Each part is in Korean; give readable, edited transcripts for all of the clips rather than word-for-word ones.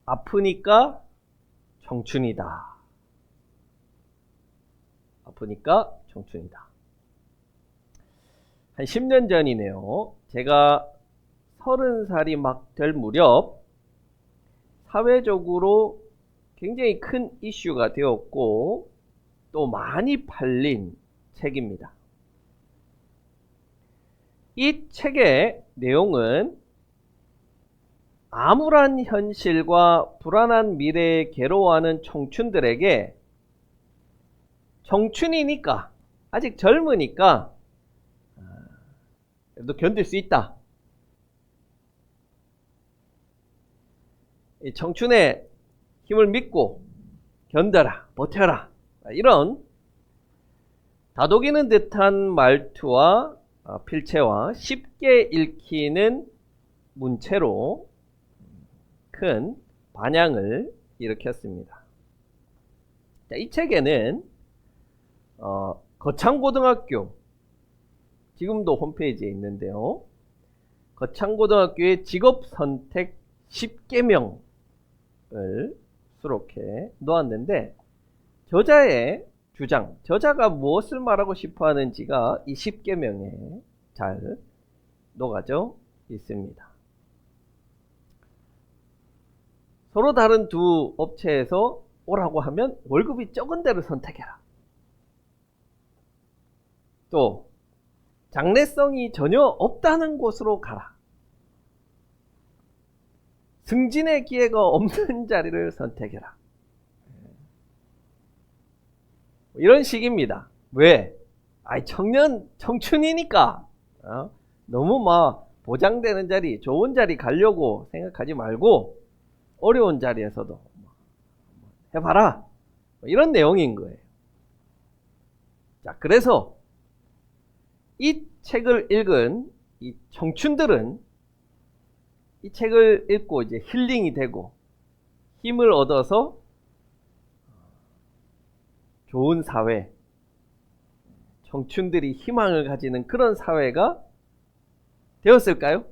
아프니까 청춘이다. 아프니까 청춘이다. 한 10년 전이네요. 제가 30살이 막 될 무렵 사회적으로 굉장히 큰 이슈가 되었고 또 많이 팔린 책입니다. 이 책의 내용은 암울한 현실과 불안한 미래에 괴로워하는 청춘들에게 청춘이니까, 아직 젊으니까 그래도 견딜 수 있다. 이 청춘의 힘을 믿고 견뎌라, 버텨라. 이런 다독이는 듯한 말투와 필체와 쉽게 읽히는 문체로 큰 반향을 일으켰습니다. 이 책에는 거창고등학교, 지금도 홈페이지에 있는데요. 거창고등학교의 직업선택 10계명을 수록해 놓았는데 저자의 주장, 저자가 무엇을 말하고 싶어 하는지가 이 10계명에 잘 녹아져 있습니다. 서로 다른 두 업체에서 오라고 하면 월급이 적은 데를 선택해라. 또 장래성이 전혀 없다는 곳으로 가라. 승진의 기회가 없는 자리를 선택해라. 이런 식입니다. 왜? 청춘이니까 너무 막 보장되는 자리, 좋은 자리 가려고 생각하지 말고 어려운 자리에서도 해봐라. 이런 내용인 거예요. 자, 그래서 이 책을 읽은 이 청춘들은 이 책을 읽고 이제 힐링이 되고 힘을 얻어서 좋은 사회, 청춘들이 희망을 가지는 그런 사회가 되었을까요?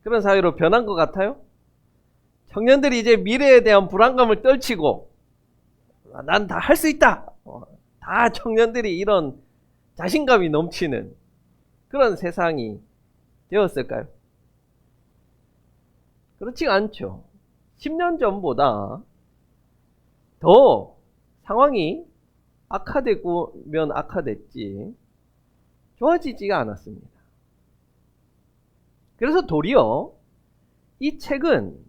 그런 사회로 변한 것 같아요? 청년들이 이제 미래에 대한 불안감을 떨치고 난 다 할 수 있다. 다 청년들이 이런 자신감이 넘치는 그런 세상이 되었을까요? 그렇지 않죠. 10년 전보다 더 상황이 악화되면 악화됐지 좋아지지가 않았습니다. 그래서 도리어 이 책은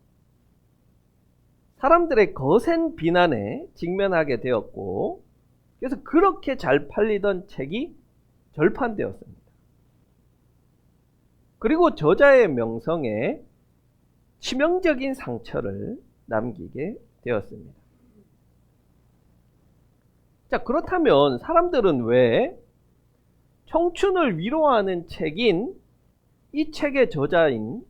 사람들의 거센 비난에 직면하게 되었고 그래서 그렇게 잘 팔리던 책이 절판되었습니다. 그리고 저자의 명성에 치명적인 상처를 남기게 되었습니다. 자, 그렇다면 사람들은 왜 청춘을 위로하는 책인 이 책의 저자인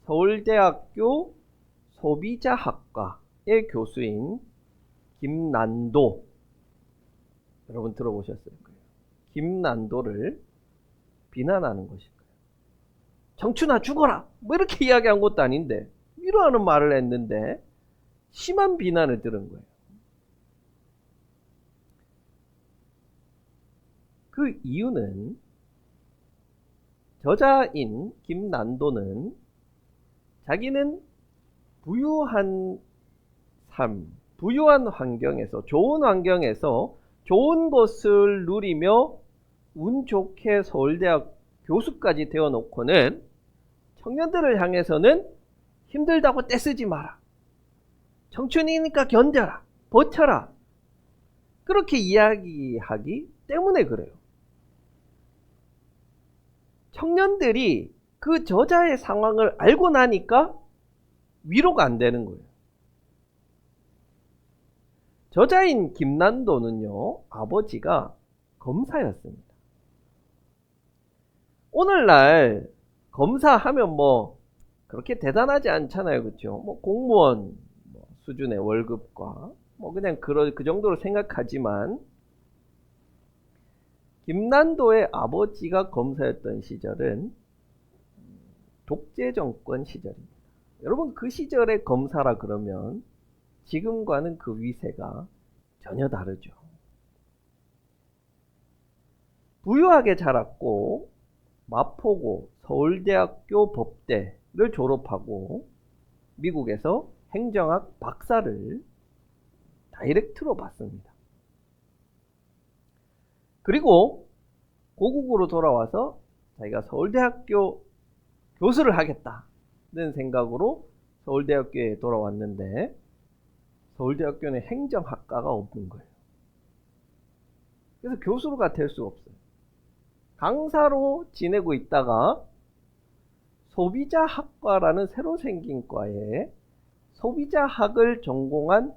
서울대학교 소비자학과의 교수인 김난도, 여러분 들어보셨을 거예요. 김난도를 비난하는 것일까요? 청춘아 죽어라! 뭐 이렇게 이야기한 것도 아닌데 위로하는 말을 했는데 심한 비난을 들은 거예요. 그 이유는 저자인 김난도는 자기는 부유한 삶, 부유한 환경에서, 좋은 환경에서 좋은 것을 누리며 운 좋게 서울대학 교수까지 되어놓고는 청년들을 향해서는 힘들다고 떼쓰지 마라. 청춘이니까 견뎌라. 버텨라. 그렇게 이야기하기 때문에 그래요. 청년들이 그 저자의 상황을 알고 나니까 위로가 안 되는 거예요. 저자인 김난도는요, 아버지가 검사였습니다. 오늘날 검사하면 뭐 그렇게 대단하지 않잖아요, 그렇죠? 뭐 공무원 수준의 월급과 뭐 그냥 그 정도로 생각하지만 김난도의 아버지가 검사였던 시절은 독재 정권 시절입니다. 여러분 그 시절의 검사라 그러면 지금과는 그 위세가 전혀 다르죠. 부유하게 자랐고 마포고 서울대학교 법대를 졸업하고 미국에서 행정학 박사를 다이렉트로 받습니다. 그리고 고국으로 돌아와서 자기가 서울대학교 교수를 하겠다는 생각으로 서울대학교에 돌아왔는데 서울대학교는 행정학과가 없는 거예요. 그래서 교수가 될 수가 없어요. 강사로 지내고 있다가 소비자학과라는 새로 생긴 과에 소비자학을 전공한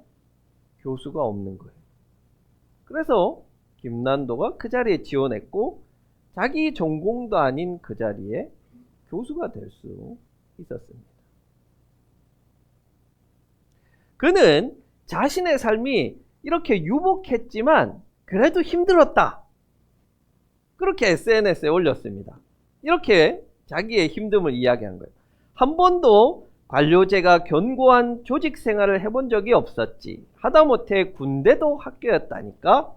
교수가 없는 거예요. 그래서 김난도가 그 자리에 지원했고 자기 전공도 아닌 그 자리에 교수가 될 수 있었습니다. 그는 자신의 삶이 이렇게 유복했지만 그래도 힘들었다. 그렇게 SNS에 올렸습니다. 이렇게 자기의 힘듦을 이야기한 거예요. 한 번도 관료제가 견고한 조직 생활을 해본 적이 없었지. 하다못해 군대도 학교였다니까.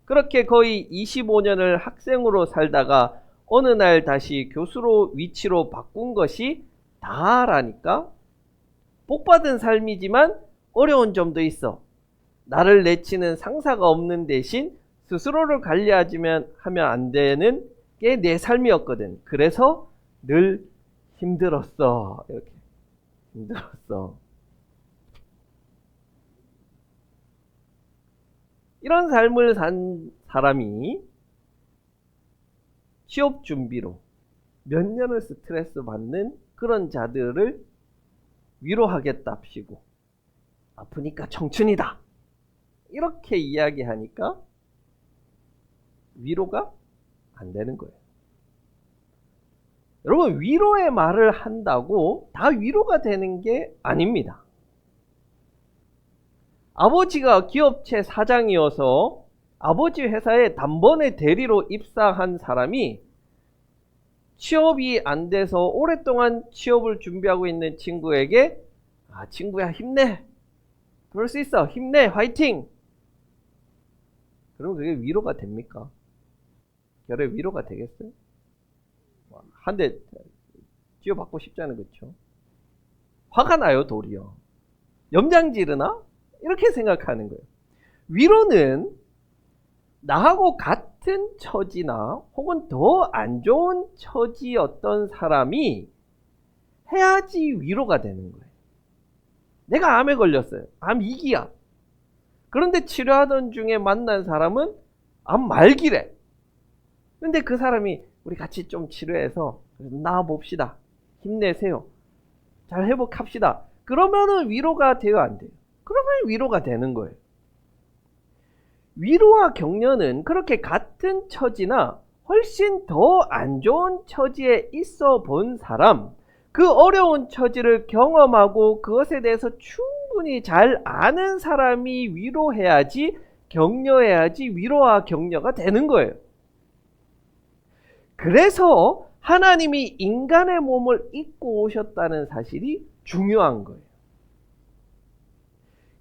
그렇게 거의 25년을 학생으로 살다가 어느 날 다시 교수로 위치로 바꾼 것이 다라니까. 복받은 삶이지만 어려운 점도 있어. 나를 내치는 상사가 없는 대신 스스로를 관리하면 안 되는 게 내 삶이었거든. 그래서 늘 힘들었어. 이렇게 힘들었어. 이런 삶을 산 사람이 취업 준비로 몇 년을 스트레스 받는 그런 자들을 위로하겠답시고 아프니까 청춘이다. 이렇게 이야기하니까 위로가 안 되는 거예요. 여러분, 위로의 말을 한다고 다 위로가 되는 게 아닙니다. 아버지가 기업체 사장이어서 아버지 회사에 단번에 대리로 입사한 사람이 취업이 안 돼서 오랫동안 취업을 준비하고 있는 친구에게 친구야 힘내. 그럴 수 있어. 힘내. 화이팅. 그러면 그게 위로가 됩니까? 결의 위로가 되겠어요? 한 대 쥐어받고 싶잖아요. 그렇죠? 화가 나요. 도리어. 염장지르나? 이렇게 생각하는 거예요. 위로는 나하고 같은 처지나 혹은 더 안 좋은 처지였던 사람이 해야지 위로가 되는 거예요. 내가 암에 걸렸어요. 암 2기야. 그런데 치료하던 중에 만난 사람은 암 말기래. 근데 그 사람이 우리 같이 좀 치료해서 나아봅시다. 힘내세요. 잘 회복합시다. 그러면은 위로가 돼요, 안 돼요? 그러면 위로가 되는 거예요. 위로와 격려는 그렇게 같은 처지나 훨씬 더 안 좋은 처지에 있어 본 사람, 그 어려운 처지를 경험하고 그것에 대해서 충분히 잘 아는 사람이 위로해야지, 격려해야지 위로와 격려가 되는 거예요. 그래서 하나님이 인간의 몸을 입고 오셨다는 사실이 중요한 거예요.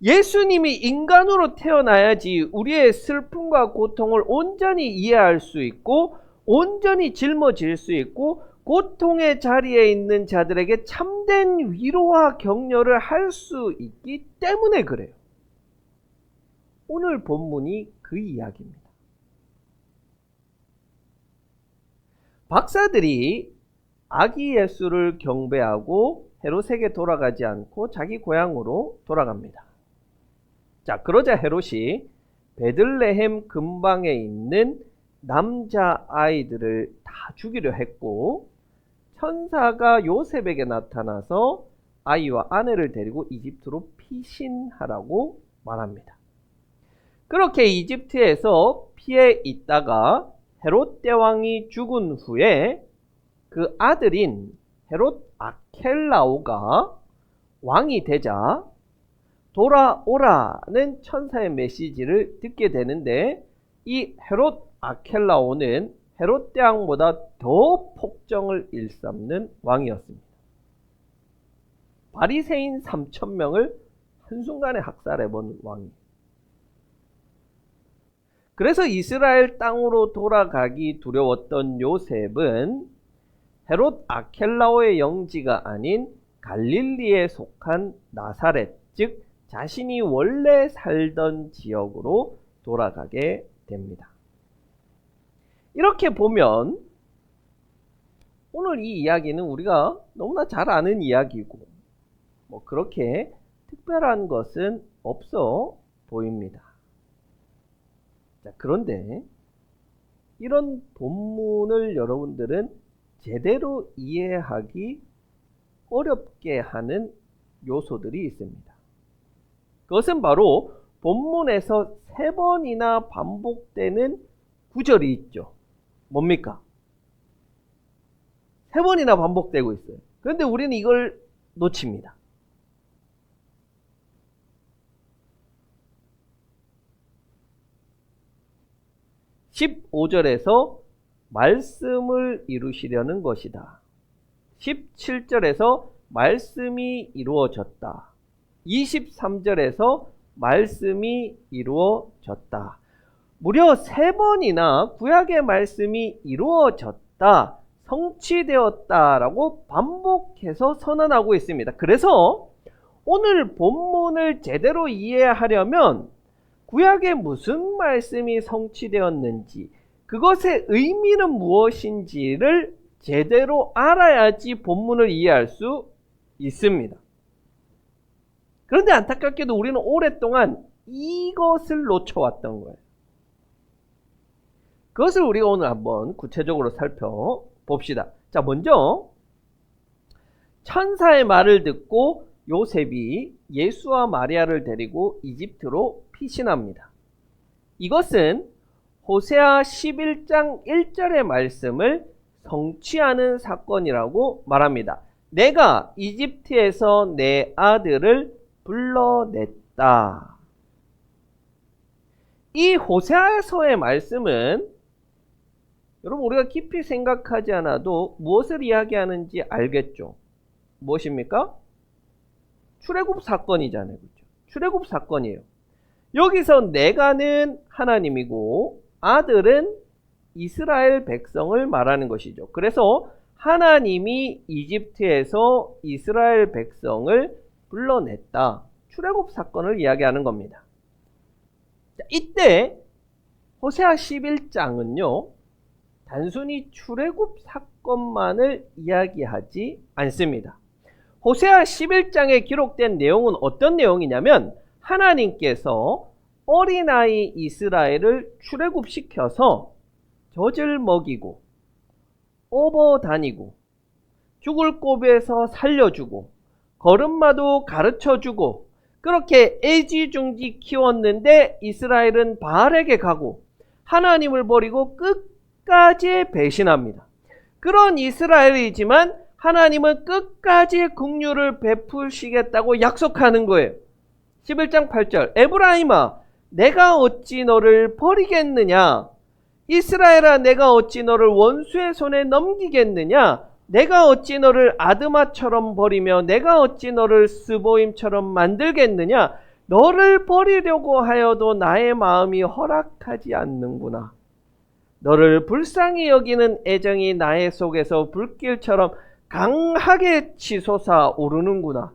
예수님이 인간으로 태어나야지 우리의 슬픔과 고통을 온전히 이해할 수 있고 온전히 짊어질 수 있고 고통의 자리에 있는 자들에게 참된 위로와 격려를 할 수 있기 때문에 그래요. 오늘 본문이 그 이야기입니다. 박사들이 아기 예수를 경배하고 헤롯에게 돌아가지 않고 자기 고향으로 돌아갑니다. 자, 그러자 헤롯이 베들레헴 근방에 있는 남자 아이들을 다 죽이려 했고 천사가 요셉에게 나타나서 아이와 아내를 데리고 이집트로 피신하라고 말합니다. 그렇게 이집트에서 피해 있다가 헤롯 대왕이 죽은 후에 그 아들인 헤롯 아켈라오가 왕이 되자 돌아오라는 천사의 메시지를 듣게 되는데 이 헤롯 아켈라오는 헤롯 대왕보다 더 폭정을 일삼는 왕이었습니다. 바리새인 3,000명을 한순간에 학살해본 왕이. 그래서 이스라엘 땅으로 돌아가기 두려웠던 요셉은 헤롯 아켈라오의 영지가 아닌 갈릴리에 속한 나사렛, 즉 자신이 원래 살던 지역으로 돌아가게 됩니다. 이렇게 보면 오늘 이 이야기는 우리가 너무나 잘 아는 이야기고 그렇게 특별한 것은 없어 보입니다. 자, 그런데 이런 본문을 여러분들은 제대로 이해하기 어렵게 하는 요소들이 있습니다. 그것은 바로 본문에서 3번이나 반복되는 구절이 있죠. 뭡니까? 3번이나 반복되고 있어요. 그런데 우리는 이걸 놓칩니다. 15절에서 말씀을 이루시려는 것이다. 17절에서 말씀이 이루어졌다. 23절에서 말씀이 이루어졌다. 무려 3번이나 구약의 말씀이 이루어졌다, 성취되었다라고 반복해서 선언하고 있습니다. 그래서 오늘 본문을 제대로 이해하려면 구약에 무슨 말씀이 성취되었는지, 그것의 의미는 무엇인지를 제대로 알아야지 본문을 이해할 수 있습니다. 그런데 안타깝게도 우리는 오랫동안 이것을 놓쳐왔던 거예요. 그것을 우리가 오늘 한번 구체적으로 살펴봅시다. 자, 먼저 천사의 말을 듣고 요셉이 예수와 마리아를 데리고 이집트로 피신합니다. 이것은 호세아 11장 1절의 말씀을 성취하는 사건이라고 말합니다. 내가 이집트에서 내 아들을 불러냈다. 이 호세아서의 말씀은 여러분 우리가 깊이 생각하지 않아도 무엇을 이야기하는지 알겠죠? 무엇입니까? 출애굽 사건이잖아요. 그렇죠? 출애굽 사건이에요. 여기서 내가는 하나님이고 아들은 이스라엘 백성을 말하는 것이죠. 그래서 하나님이 이집트에서 이스라엘 백성을 불러냈다. 출애굽 사건을 이야기하는 겁니다. 자, 이때 호세아 11장은요. 단순히 출애굽 사건만을 이야기하지 않습니다. 호세아 11장에 기록된 내용은 어떤 내용이냐면 하나님께서 어린아이 이스라엘을 출애굽시켜서 젖을 먹이고 업어다니고 죽을 고비에서 살려주고 걸음마도 가르쳐주고 그렇게 애지중지 키웠는데 이스라엘은 바알에게 가고 하나님을 버리고 끝까지 배신합니다. 그런 이스라엘이지만 하나님은 끝까지 긍휼을 베푸시겠다고 약속하는 거예요. 11장 8절 에브라임아 내가 어찌 너를 버리겠느냐, 이스라엘아 내가 어찌 너를 원수의 손에 넘기겠느냐, 내가 어찌 너를 아드마처럼 버리며 내가 어찌 너를 스보임처럼 만들겠느냐, 너를 버리려고 하여도 나의 마음이 허락하지 않는구나. 너를 불쌍히 여기는 애정이 나의 속에서 불길처럼 강하게 치솟아 오르는구나.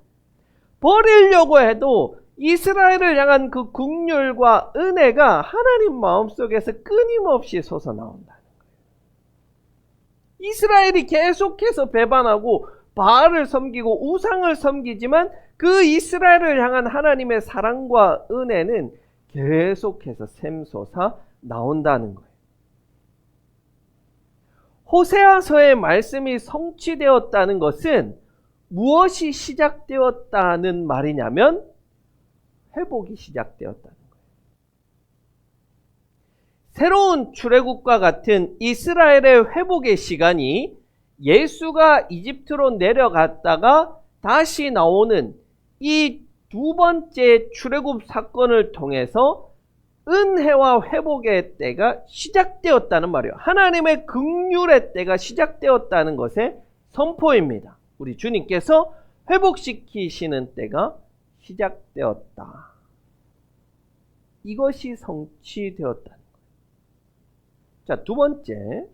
버리려고 해도 이스라엘을 향한 그 긍휼과 은혜가 하나님 마음속에서 끊임없이 솟아나온다는 거예요. 이스라엘이 계속해서 배반하고 바알을 섬기고 우상을 섬기지만 그 이스라엘을 향한 하나님의 사랑과 은혜는 계속해서 샘솟아 나온다는 거예요. 호세아서의 말씀이 성취되었다는 것은 무엇이 시작되었다는 말이냐면 회복이 시작되었다는 거예요. 새로운 출애굽과 같은 이스라엘의 회복의 시간이 예수가 이집트로 내려갔다가 다시 나오는 이 두 번째 출애굽 사건을 통해서 은혜와 회복의 때가 시작되었다는 말이에요. 하나님의 긍휼의 때가 시작되었다는 것의 선포입니다. 우리 주님께서 회복시키시는 때가 시작되었다. 이것이 성취되었다는 거예요. 자, 두 번째,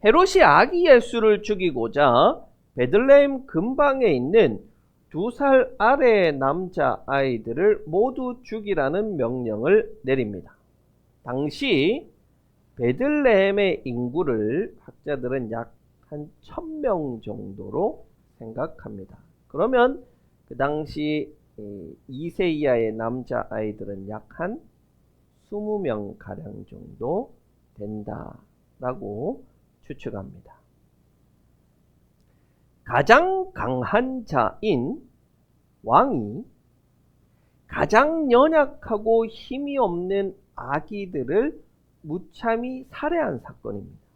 헤롯이 아기 예수를 죽이고자 베들레헴 근방에 있는 2살 아래의 남자 아이들을 모두 죽이라는 명령을 내립니다. 당시 베들레헴의 인구를 학자들은 약 한 1000명 정도로 생각합니다. 그러면 그 당시 2세 이하의 남자 아이들은 약 한 20명 가량 정도 된다라고 추측합니다. 가장 강한 자인 왕이 가장 연약하고 힘이 없는 아기들을 무참히 살해한 사건입니다.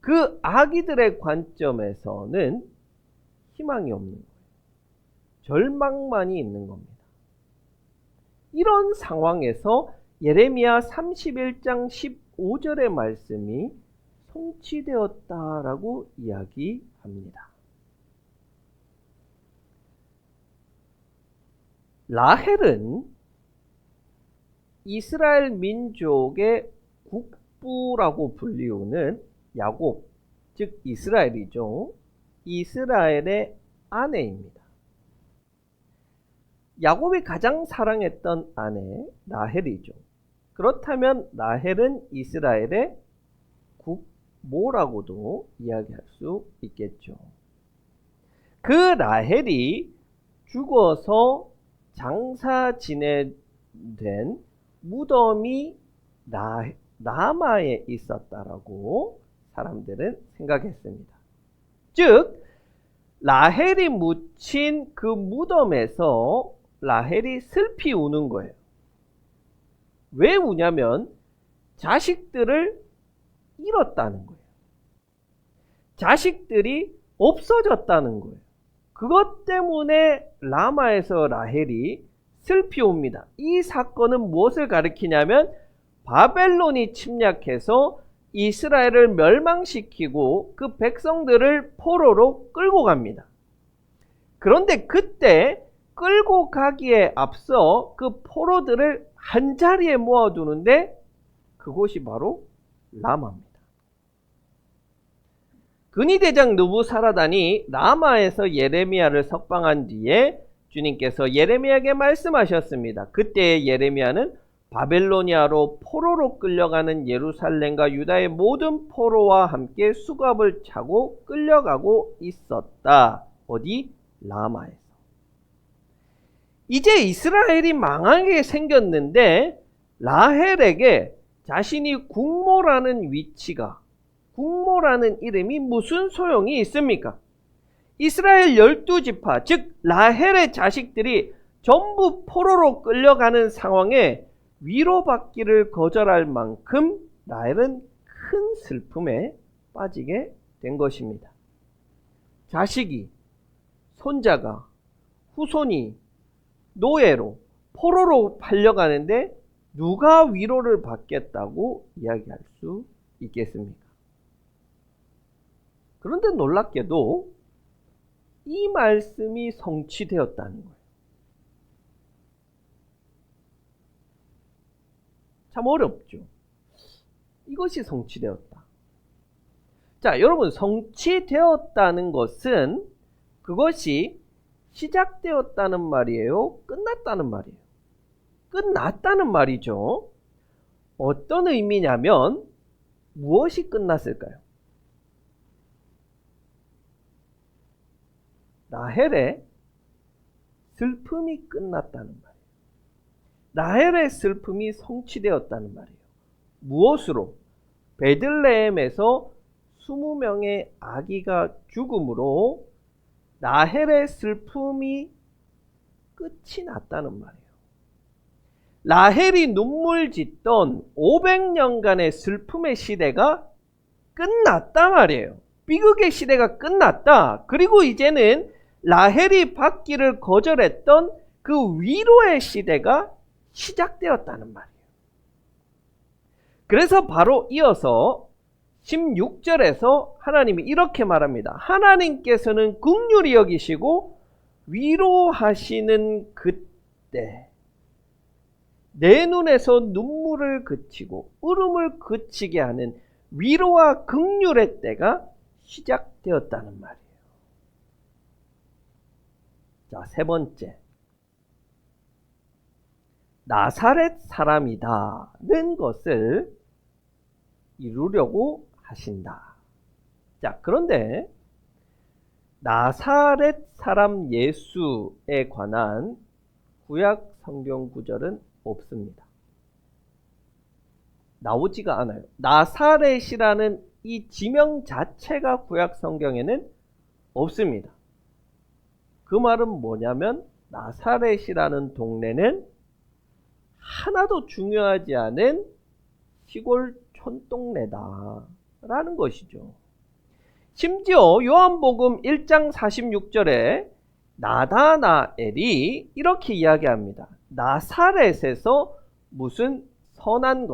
그 아기들의 관점에서는 희망이 없는 거예요. 절망만이 있는 겁니다. 이런 상황에서 예레미야 31장 15절의 말씀이 성취되었다라고 이야기합니다. 라헬은 이스라엘 민족의 국부라고 불리우는 야곱, 즉 이스라엘이죠. 이스라엘의 아내입니다. 야곱이 가장 사랑했던 아내 라헬이죠. 그렇다면 라헬은 이스라엘의 국모라고도 이야기할 수 있겠죠. 그 라헬이 죽어서 장사 지내된 무덤이 라마에 있었다라고 사람들은 생각했습니다. 즉 라헬이 묻힌 그 무덤에서 라헬이 슬피 우는 거예요. 왜 우냐면 자식들을 잃었다는 거예요. 자식들이 없어졌다는 거예요. 그것 때문에 라마에서 라헬이 슬피 옵니다. 이 사건은 무엇을 가리키냐면 바벨론이 침략해서 이스라엘을 멸망시키고 그 백성들을 포로로 끌고 갑니다. 그런데 그때 끌고 가기에 앞서 그 포로들을 한자리에 모아두는데 그곳이 바로 라마입니다. 근위대장 느부사라단이 라마에서 예레미야를 석방한 뒤에 주님께서 예레미야에게 말씀하셨습니다. 그때 예레미야는 바벨로니아로 포로로 끌려가는 예루살렘과 유다의 모든 포로와 함께 수갑을 차고 끌려가고 있었다. 어디? 라마에서. 이제 이스라엘이 망하게 생겼는데 라헬에게 자신이 국모라는 위치가, 국모라는 이름이 무슨 소용이 있습니까? 이스라엘 12지파, 즉 라헬의 자식들이 전부 포로로 끌려가는 상황에 위로받기를 거절할 만큼 라헬은 큰 슬픔에 빠지게 된 것입니다. 자식이, 손자가, 후손이 노예로, 포로로 팔려가는데 누가 위로를 받겠다고 이야기할 수 있겠습니까? 그런데 놀랍게도 이 말씀이 성취되었다는 거예요. 참 어렵죠. 이것이 성취되었다. 자, 여러분, 성취되었다는 것은 그것이 시작되었다는 말이에요? 끝났다는 말이에요? 끝났다는 말이죠. 어떤 의미냐면 무엇이 끝났을까요? 라헬의 슬픔이 끝났다는 말이에요. 라헬의 슬픔이 성취되었다는 말이에요. 무엇으로? 베들레헴에서 20명의 아기가 죽음으로 라헬의 슬픔이 끝이 났다는 말이에요. 라헬이 눈물 짓던 500년간의 슬픔의 시대가 끝났단 말이에요. 비극의 시대가 끝났다. 그리고 이제는 라헬이 받기를 거절했던 그 위로의 시대가 시작되었다는 말이에요. 그래서 바로 이어서 16절에서 하나님이 이렇게 말합니다. 하나님께서는 긍휼히 여기시고 위로하시는 그때 내 눈에서 눈물을 그치고 울음을 그치게 하는 위로와 긍휼의 때가 시작되었다는 말이에요. 자, 세 번째. 나사렛 사람이다는 것을 이루려고 하신다. 자, 그런데 나사렛 사람 예수에 관한 구약 성경 구절은 없습니다. 나오지가 않아요. 나사렛이라는 이 지명 자체가 구약 성경에는 없습니다. 그 말은 뭐냐면 나사렛이라는 동네는 하나도 중요하지 않은 시골 촌동네다 라는 것이죠. 심지어 요한복음 1장 46절에 나다나엘이 이렇게 이야기합니다. 나사렛에서 무슨 선한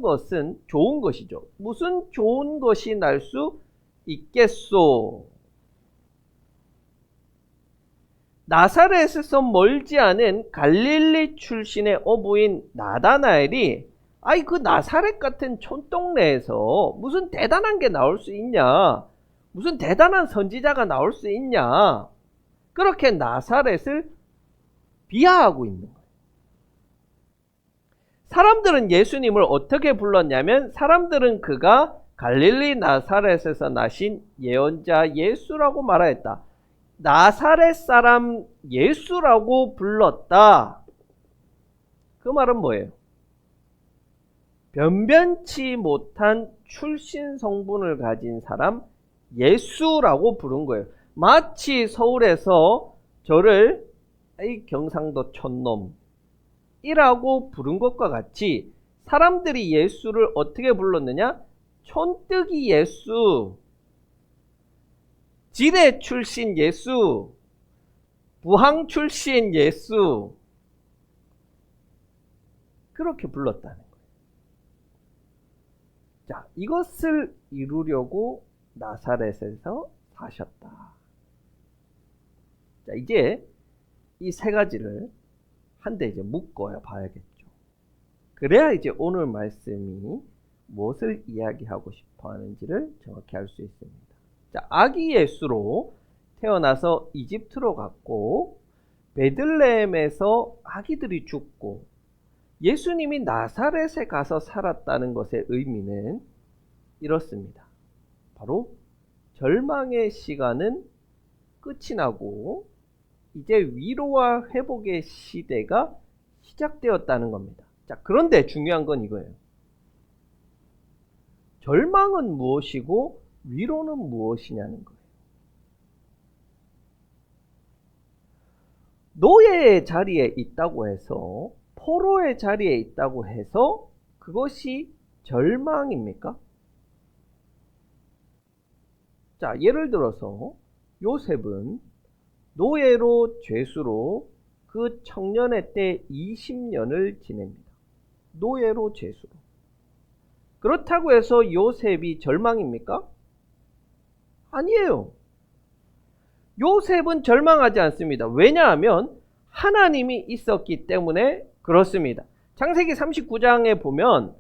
것은 좋은 것이죠. 무슨 좋은 것이 날 수 있겠소? 나사렛에서 멀지 않은 갈릴리 출신의 어부인 나다나엘이 아이 그 나사렛 같은 촌동네에서 무슨 대단한 게 나올 수 있냐? 무슨 대단한 선지자가 나올 수 있냐? 그렇게 나사렛을 비하하고 있는 거예요. 사람들은 예수님을 어떻게 불렀냐면 사람들은 그가 갈릴리 나사렛에서 나신 예언자 예수라고 말하였다. 나사렛 사람 예수라고 불렀다. 그 말은 뭐예요? 변변치 못한 출신 성분을 가진 사람 예수라고 부른 거예요. 마치 서울에서 저를 이 경상도 촌놈이라고 부른 것과 같이 사람들이 예수를 어떻게 불렀느냐? 촌뜨기 예수, 지뢰 출신 예수, 부항 출신 예수, 그렇게 불렀다는 거예요. 자, 이것을 이루려고 나사렛에서 사셨다. 자, 이제 이 세 가지를 한데 이제 묶어 봐야겠죠. 그래야 이제 오늘 말씀이 무엇을 이야기하고 싶어 하는지를 정확히 알 수 있습니다. 자, 아기 예수로 태어나서 이집트로 갔고 베들레헴에서 아기들이 죽고 예수님이 나사렛에 가서 살았다는 것의 의미는 이렇습니다. 바로 절망의 시간은 끝이 나고 이제 위로와 회복의 시대가 시작되었다는 겁니다. 자, 그런데 중요한 건 이거예요. 절망은 무엇이고 위로는 무엇이냐는 거예요. 노예의 자리에 있다고 해서 포로의 자리에 있다고 해서 그것이 절망입니까? 자, 예를 들어서 요셉은 노예로 죄수로 그 청년의 때 20년을 지냅니다. 노예로 죄수로. 그렇다고 해서 요셉이 절망입니까? 아니에요. 요셉은 절망하지 않습니다. 왜냐하면 하나님이 있었기 때문에 그렇습니다. 창세기 39장에 보면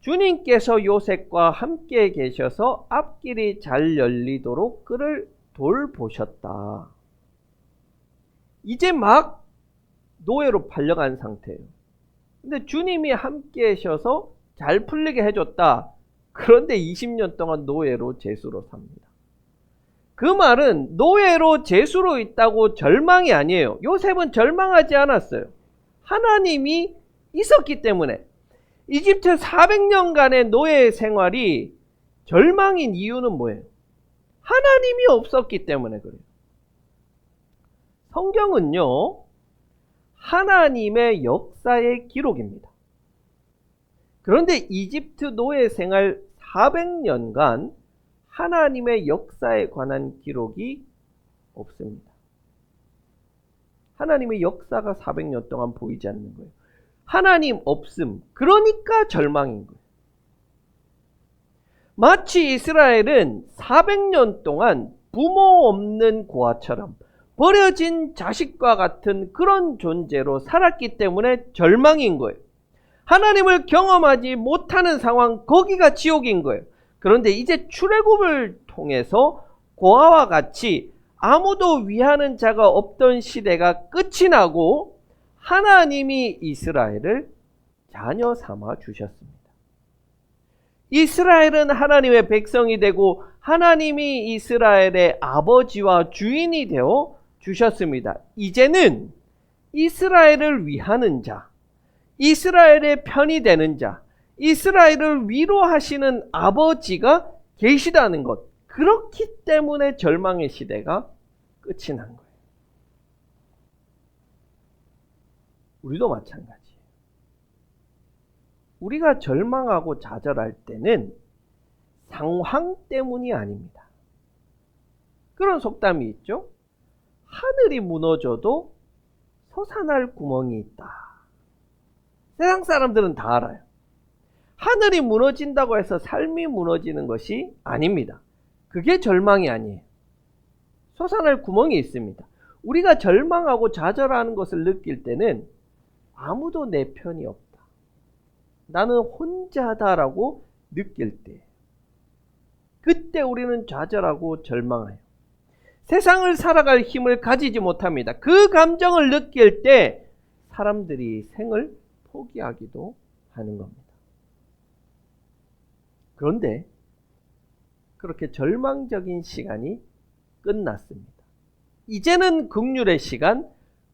주님께서 요셉과 함께 계셔서 앞길이 잘 열리도록 그를 돌보셨다. 이제 막 노예로 팔려간 상태예요. 근데 주님이 함께 계셔서 잘 풀리게 해줬다. 그런데 20년 동안 노예로 죄수로 삽니다. 그 말은 노예로 죄수로 있다고 절망이 아니에요. 요셉은 절망하지 않았어요. 하나님이 있었기 때문에. 이집트 400년간의 노예 생활이 절망인 이유는 뭐예요? 하나님이 없었기 때문에 그래요. 성경은요, 하나님의 역사의 기록입니다. 그런데 이집트 노예 생활 400년간 하나님의 역사에 관한 기록이 없습니다. 하나님의 역사가 400년 동안 보이지 않는 거예요. 하나님 없음. 그러니까 절망인 거예요. 마치 이스라엘은 400년 동안 부모 없는 고아처럼 버려진 자식과 같은 그런 존재로 살았기 때문에 절망인 거예요. 하나님을 경험하지 못하는 상황, 거기가 지옥인 거예요. 그런데 이제 출애굽을 통해서 고아와 같이 아무도 위하는 자가 없던 시대가 끝이 나고 하나님이 이스라엘을 자녀 삼아 주셨습니다. 이스라엘은 하나님의 백성이 되고 하나님이 이스라엘의 아버지와 주인이 되어 주셨습니다. 이제는 이스라엘을 위하는 자, 이스라엘의 편이 되는 자, 이스라엘을 위로하시는 아버지가 계시다는 것. 그렇기 때문에 절망의 시대가 끝이 난 거예요. 우리도 마찬가지예요. 우리가 절망하고 좌절할 때는 상황 때문이 아닙니다. 그런 속담이 있죠. 하늘이 무너져도 솟아날 구멍이 있다. 세상 사람들은 다 알아요. 하늘이 무너진다고 해서 삶이 무너지는 것이 아닙니다. 그게 절망이 아니에요. 솟아날 구멍이 있습니다. 우리가 절망하고 좌절하는 것을 느낄 때는 아무도 내 편이 없다. 나는 혼자다라고 느낄 때, 그때 우리는 좌절하고 절망해요. 세상을 살아갈 힘을 가지지 못합니다. 그 감정을 느낄 때 사람들이 생을 포기하기도 하는 겁니다. 그런데 그렇게 절망적인 시간이 끝났습니다. 이제는 긍휼의 시간,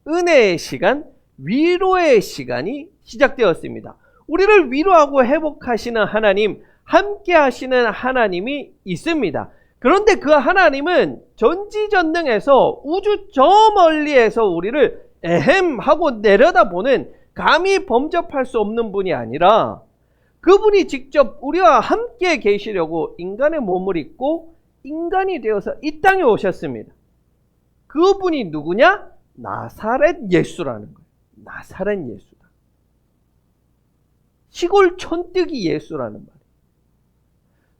은혜의 시간, 위로의 시간이 시작되었습니다. 우리를 위로하고 회복하시는 하나님, 함께 하시는 하나님이 있습니다. 그런데 그 하나님은 전지전능해서 우주 저 멀리에서 우리를 에헴 하고 내려다보는 감히 범접할 수 없는 분이 아니라 그분이 직접 우리와 함께 계시려고 인간의 몸을 입고 인간이 되어서 이 땅에 오셨습니다. 그분이 누구냐? 나사렛 예수라는 거예요. 나사렛 예수다. 시골 촌뜨기 예수라는 말이에요.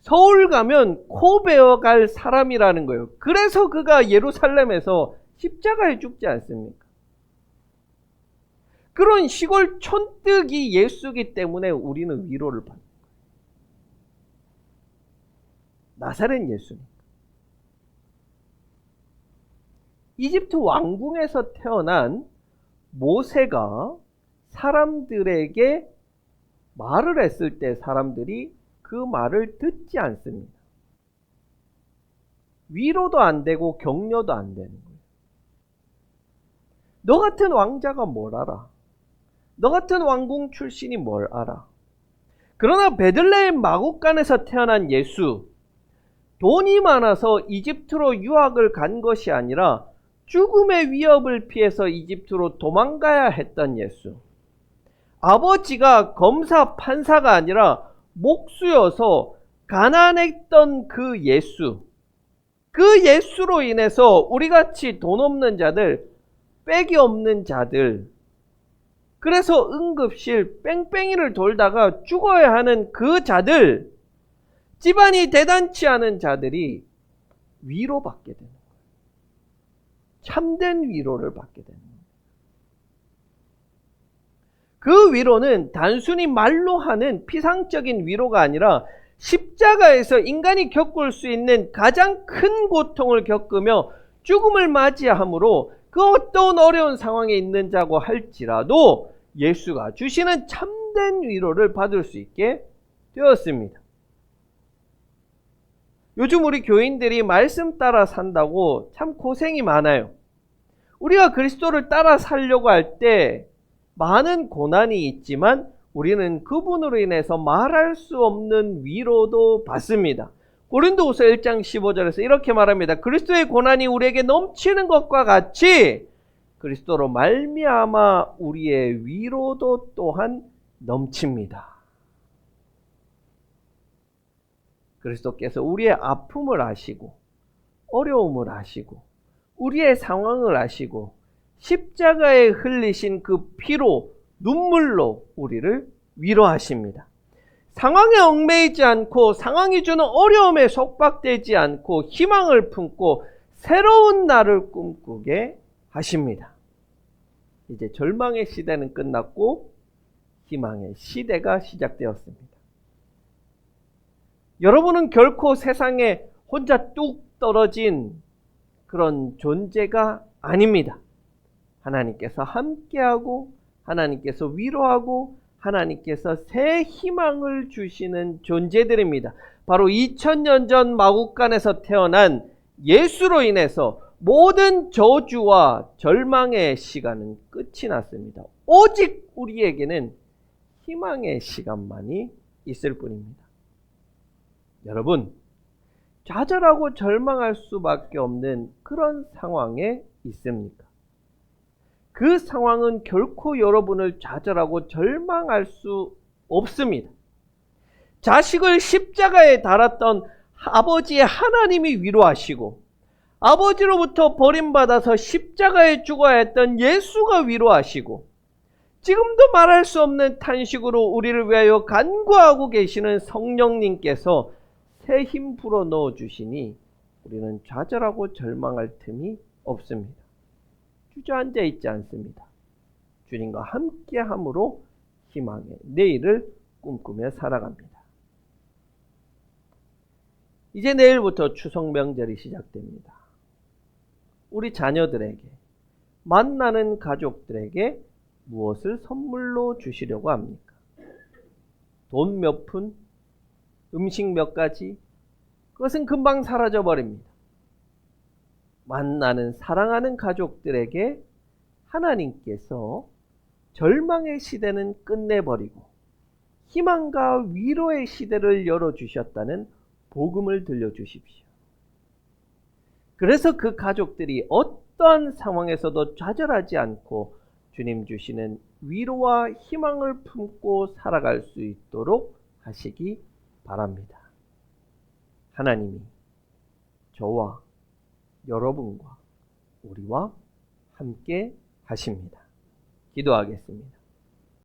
서울 가면 코 베어갈 사람이라는 거예요. 그래서 그가 예루살렘에서 십자가에 죽지 않습니까? 그런 시골 촌뜨기 예수이기 때문에 우리는 위로를 받는 거예요. 나사렛 예수님. 이집트 왕궁에서 태어난 모세가 사람들에게 말을 했을 때 사람들이 그 말을 듣지 않습니다. 위로도 안 되고 격려도 안 되는 거예요. 너 같은 왕자가 뭘 알아? 너 같은 왕궁 출신이 뭘 알아? 그러나 베들레헴 마국간에서 태어난 예수, 돈이 많아서 이집트로 유학을 간 것이 아니라 죽음의 위협을 피해서 이집트로 도망가야 했던 예수, 아버지가 검사 판사가 아니라 목수여서 가난했던 그 예수, 그 예수로 인해서 우리같이 돈 없는 자들, 빽이 없는 자들, 그래서 응급실 뺑뺑이를 돌다가 죽어야 하는 그 자들, 집안이 대단치 않은 자들이 위로받게 되는 거예요. 참된 위로를 받게 되는 거예요. 그 위로는 단순히 말로 하는 피상적인 위로가 아니라 십자가에서 인간이 겪을 수 있는 가장 큰 고통을 겪으며 죽음을 맞이함으로 그 어떤 어려운 상황에 있는 자고 할지라도 예수가 주시는 참된 위로를 받을 수 있게 되었습니다. 요즘 우리 교인들이 말씀 따라 산다고 참 고생이 많아요. 우리가 그리스도를 따라 살려고 할 때 많은 고난이 있지만 우리는 그분으로 인해서 말할 수 없는 위로도 받습니다. 고린도후서 1장 15절에서 이렇게 말합니다. 그리스도의 고난이 우리에게 넘치는 것과 같이 그리스도로 말미암아 우리의 위로도 또한 넘칩니다. 그리스도께서 우리의 아픔을 아시고 어려움을 아시고 우리의 상황을 아시고 십자가에 흘리신 그 피로 눈물로 우리를 위로하십니다. 상황에 얽매이지 않고 상황이 주는 어려움에 속박되지 않고 희망을 품고 새로운 날을 꿈꾸게 하십니다. 이제 절망의 시대는 끝났고 희망의 시대가 시작되었습니다. 여러분은 결코 세상에 혼자 뚝 떨어진 그런 존재가 아닙니다. 하나님께서 함께하고 하나님께서 위로하고 하나님께서 새 희망을 주시는 존재들입니다. 바로 2000년 전 마국간에서 태어난 예수로 인해서 모든 저주와 절망의 시간은 끝이 났습니다. 오직 우리에게는 희망의 시간만이 있을 뿐입니다. 여러분, 좌절하고 절망할 수밖에 없는 그런 상황에 있습니까? 그 상황은 결코 여러분을 좌절하고 절망할 수 없습니다. 자식을 십자가에 달았던 아버지의 하나님이 위로하시고 아버지로부터 버림받아서 십자가에 죽어야 했던 예수가 위로하시고 지금도 말할 수 없는 탄식으로 우리를 위하여 간구하고 계시는 성령님께서 새 힘 불어 넣어 주시니 우리는 좌절하고 절망할 틈이 없습니다. 주저앉아 있지 않습니다. 주님과 함께함으로 희망의 내일을 꿈꾸며 살아갑니다. 이제 내일부터 추석 명절이 시작됩니다. 우리 자녀들에게, 만나는 가족들에게 무엇을 선물로 주시려고 합니까? 돈 몇 푼? 음식 몇 가지? 그것은 금방 사라져 버립니다. 만나는 사랑하는 가족들에게 하나님께서 절망의 시대는 끝내버리고 희망과 위로의 시대를 열어주셨다는 복음을 들려주십시오. 그래서 그 가족들이 어떠한 상황에서도 좌절하지 않고 주님 주시는 위로와 희망을 품고 살아갈 수 있도록 하시기 바랍니다. 하나님이 저와 여러분과 우리와 함께 하십니다. 기도하겠습니다.